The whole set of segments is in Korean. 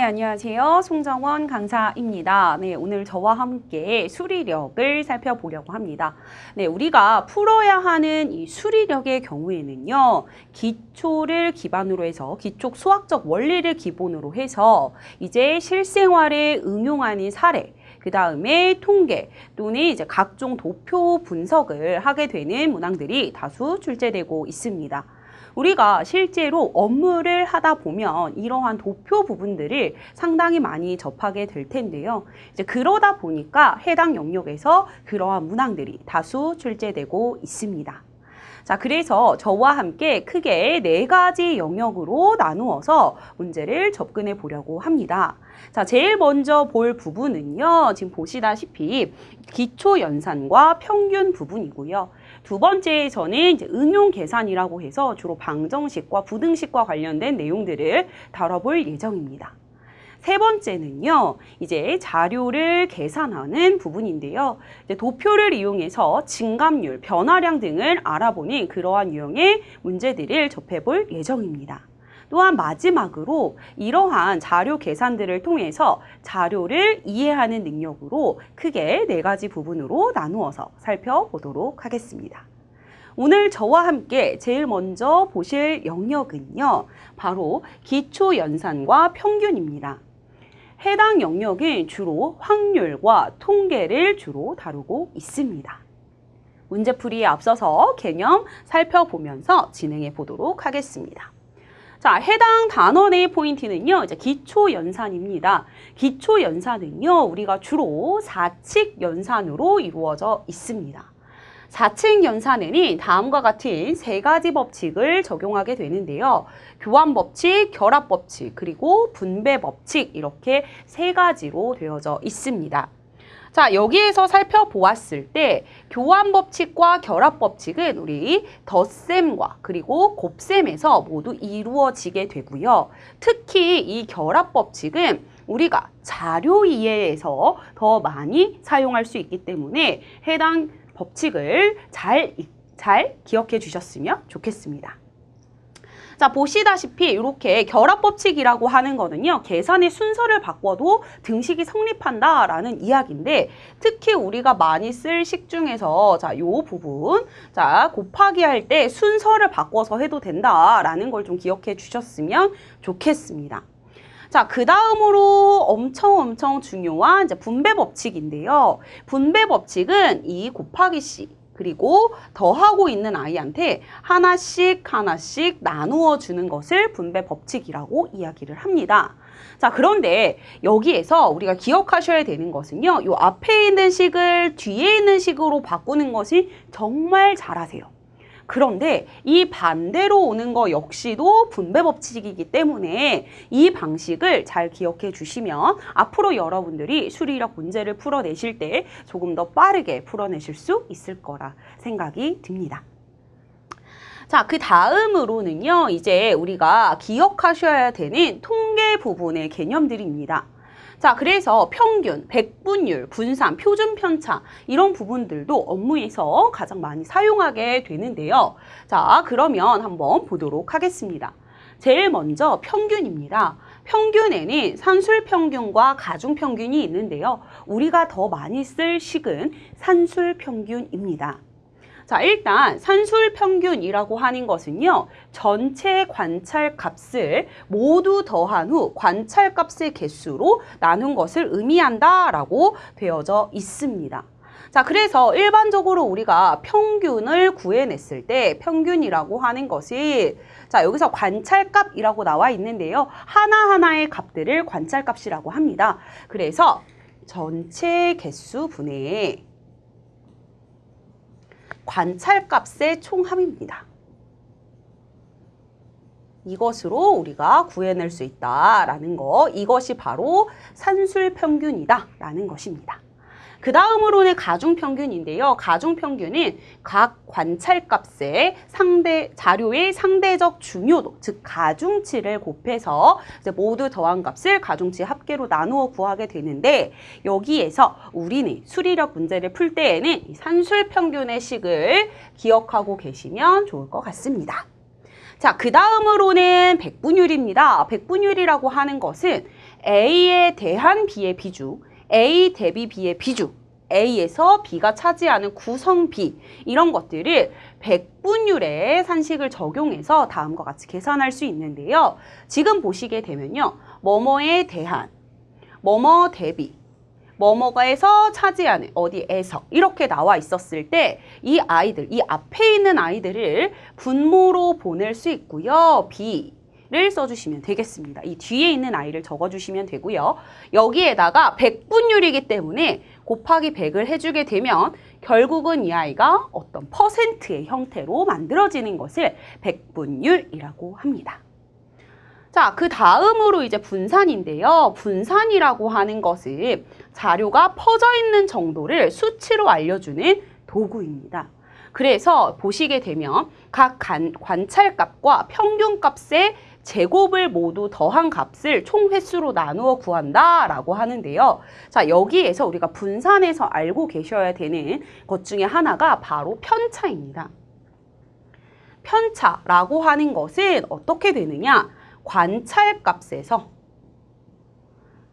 안녕하세요. 송정원 강사입니다. 네, 오늘 저와 함께 수리력을 살펴보려고 합니다. 네, 우리가 풀어야 하는 이 수리력의 경우에는요, 기초를 기반으로 해서 기초 수학적 원리를 기본으로 해서 이제 실생활에 응용하는 사례, 그 다음에 통계 또는 이제 각종 도표 분석을 하게 되는 문항들이 다수 출제되고 있습니다. 우리가 실제로 업무를 하다 보면 이러한 도표 부분들을 상당히 많이 접하게 될 텐데요. 이제 그러다 보니까 해당 영역에서 그러한 문항들이 다수 출제되고 있습니다. 자, 그래서 저와 함께 크게 4가지 영역으로 나누어서 문제를 접근해 보려고 합니다. 자, 제일 먼저 볼 부분은요, 지금 보시다시피 기초 연산과 평균 부분이고요. 두 번째에서는 이제 응용 계산이라고 해서 주로 방정식과 부등식과 관련된 내용들을 다뤄볼 예정입니다. 세 번째는요, 이제 자료를 계산하는 부분인데요. 이제 도표를 이용해서 증감률, 변화량 등을 알아보는 그러한 유형의 문제들을 접해볼 예정입니다. 또한 마지막으로 이러한 자료 계산들을 통해서 자료를 이해하는 능력으로 크게 4가지 부분으로 나누어서 살펴보도록 하겠습니다. 오늘 저와 함께 제일 먼저 보실 영역은요, 바로 기초 연산과 평균입니다. 해당 영역은 주로 확률과 통계를 주로 다루고 있습니다. 문제풀이에 앞서서 개념 살펴보면서 진행해 보도록 하겠습니다. 자, 해당 단원의 포인트는요, 이제 기초 연산입니다. 기초 연산은요, 우리가 주로 4칙 연산으로 이루어져 있습니다. 4칙 연산에는 다음과 같은 3가지 법칙을 적용하게 되는데요. 교환법칙, 결합법칙, 그리고 분배법칙 이렇게 3가지로 되어져 있습니다. 자, 여기에서 살펴보았을 때 교환법칙과 결합법칙은 우리 덧셈과 그리고 곱셈에서 모두 이루어지게 되고요. 특히 이 결합법칙은 우리가 자료 이해에서 더 많이 사용할 수 있기 때문에 해당 법칙을 잘 기억해 주셨으면 좋겠습니다. 자, 보시다시피 이렇게 결합법칙이라고 하는 거는요, 계산의 순서를 바꿔도 등식이 성립한다라는 이야기인데, 특히 우리가 많이 쓸 식 중에서 자, 요 부분, 자, 곱하기 할 때 순서를 바꿔서 해도 된다라는 걸 좀 기억해 주셨으면 좋겠습니다. 자, 그 다음으로 엄청 중요한 이제 분배법칙인데요. 분배법칙은 이 곱하기 C 그리고 더하고 있는 아이한테 하나씩 나누어 주는 것을 분배법칙이라고 이야기를 합니다. 자, 그런데 여기에서 우리가 기억하셔야 되는 것은요, 요 앞에 있는 식을 뒤에 있는 식으로 바꾸는 것이 정말 잘하세요. 그런데 이 반대로 오는 거 역시도 분배법칙이기 때문에 이 방식을 잘 기억해 주시면 앞으로 여러분들이 수리력 문제를 풀어내실 때 조금 더 빠르게 풀어내실 수 있을 거라 생각이 듭니다. 자, 그 다음으로는요, 이제 우리가 기억하셔야 되는 통계 부분의 개념들입니다. 자, 그래서 평균, 백분율, 분산, 표준 편차 이런 부분들도 업무에서 가장 많이 사용하게 되는데요. 자, 그러면 한번 보도록 하겠습니다. 제일 먼저 평균입니다. 평균에는 산술평균과 가중평균이 있는데요. 우리가 더 많이 쓸 식은 산술평균입니다. 자, 일단 산술평균이라고 하는 것은요, 전체 관찰값을 모두 더한 후 관찰값의 개수로 나눈 것을 의미한다라고 되어져 있습니다. 자, 그래서 일반적으로 우리가 평균을 구해냈을 때 평균이라고 하는 것이, 자, 여기서 관찰값이라고 나와 있는데요. 하나하나의 값들을 관찰값이라고 합니다. 그래서 전체 개수 분의 관찰값의 총합입니다. 이것으로 우리가 구해낼 수 있다라는 거, 이것이 바로 산술평균이다라는 것입니다. 그 다음으로는 가중평균인데요. 가중평균은 각 관찰값의 자료의 상대적 중요도, 즉 가중치를 곱해서 이제 모두 더한 값을 가중치 합계로 나누어 구하게 되는데, 여기에서 우리는 수리력 문제를 풀 때에는 이 산술평균의 식을 기억하고 계시면 좋을 것 같습니다. 자, 그 다음으로는 백분율입니다. 백분율이라고 하는 것은 A에 대한 B의 비중, A 대비 B의 비중, A에서 B가 차지하는 구성 B 이런 것들을 백분율의 산식을 적용해서 다음과 같이 계산할 수 있는데요. 지금 보시게 되면요. 뭐뭐에 대한, 뭐뭐 대비, 뭐뭐가에서 차지하는 어디에서 이렇게 나와 있었을 때 이 아이들, 이 앞에 있는 아이들을 분모로 보낼 수 있고요. B를 써주시면 되겠습니다. 이 뒤에 있는 아이를 적어주시면 되고요. 여기에다가 백분율이기 때문에 곱하기 100을 해주게 되면 결국은 이 아이가 어떤 퍼센트의 형태로 만들어지는 것을 백분율이라고 합니다. 자, 그 다음으로 이제 분산인데요. 분산이라고 하는 것은 자료가 퍼져 있는 정도를 수치로 알려주는 도구입니다. 그래서 보시게 되면 각 관찰값과 평균값의 제곱을 모두 더한 값을 총 횟수로 나누어 구한다라고 하는데요. 자, 여기에서 우리가 분산에서 알고 계셔야 되는 것 중에 하나가 바로 편차입니다. 편차라고 하는 것은 어떻게 되느냐? 관찰값에서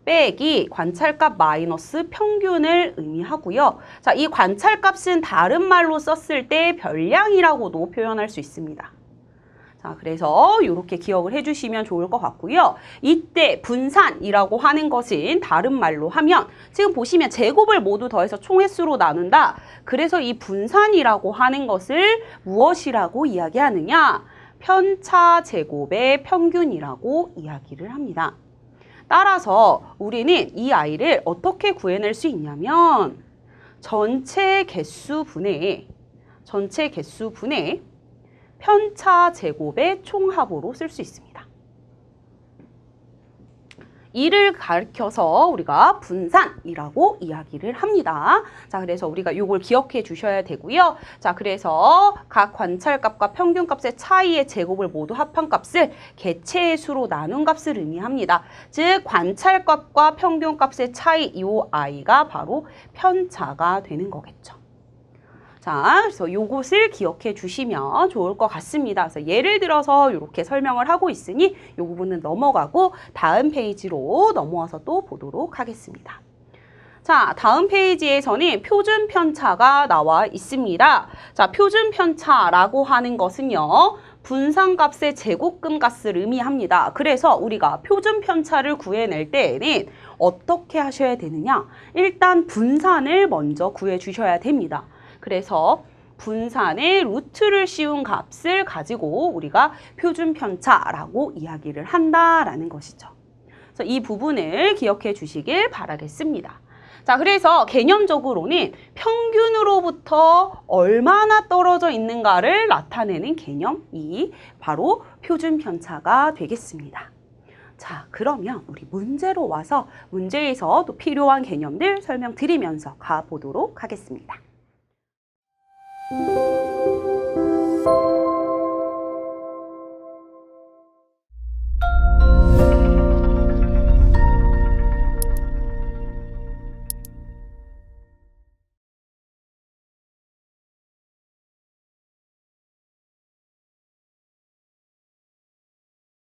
빼기 관찰값 마이너스 평균을 의미하고요. 자, 이 관찰값은 다른 말로 썼을 때 별량이라고도 표현할 수 있습니다. 자, 그래서 이렇게 기억을 해주시면 좋을 것 같고요. 이때 분산이라고 하는 것은 다른 말로 하면 지금 보시면 제곱을 모두 더해서 총횟수로 나눈다. 그래서 이 분산이라고 하는 것을 무엇이라고 이야기하느냐? 편차 제곱의 평균이라고 이야기를 합니다. 따라서 우리는 이 아이를 어떻게 구해낼 수 있냐면 전체 개수분의 편차 제곱의 총합으로 쓸 수 있습니다. 이를 가리켜서 우리가 분산이라고 이야기를 합니다. 자, 그래서 우리가 이걸 기억해 주셔야 되고요. 자, 그래서 각 관찰값과 평균값의 차이의 제곱을 모두 합한 값을 개체의 수로 나눈 값을 의미합니다. 즉, 관찰값과 평균값의 차이 이 i가 바로 편차가 되는 거겠죠. 자, 그래서 요것을 기억해 주시면 좋을 것 같습니다. 그래서 예를 들어서 이렇게 설명을 하고 있으니 이 부분은 넘어가고 다음 페이지로 넘어와서 또 보도록 하겠습니다. 자, 다음 페이지에서는 표준 편차가 나와 있습니다. 자, 표준 편차라고 하는 것은요. 분산값의 제곱근 값을 의미합니다. 그래서 우리가 표준 편차를 구해낼 때에는 어떻게 하셔야 되느냐? 일단 분산을 먼저 구해 주셔야 됩니다. 그래서 분산의 루트를 씌운 값을 가지고 우리가 표준 편차라고 이야기를 한다라는 것이죠. 그래서 이 부분을 기억해 주시길 바라겠습니다. 자, 그래서 개념적으로는 평균으로부터 얼마나 떨어져 있는가를 나타내는 개념이 바로 표준 편차가 되겠습니다. 자, 그러면 우리 문제로 와서 문제에서 또 필요한 개념들 설명드리면서 가보도록 하겠습니다.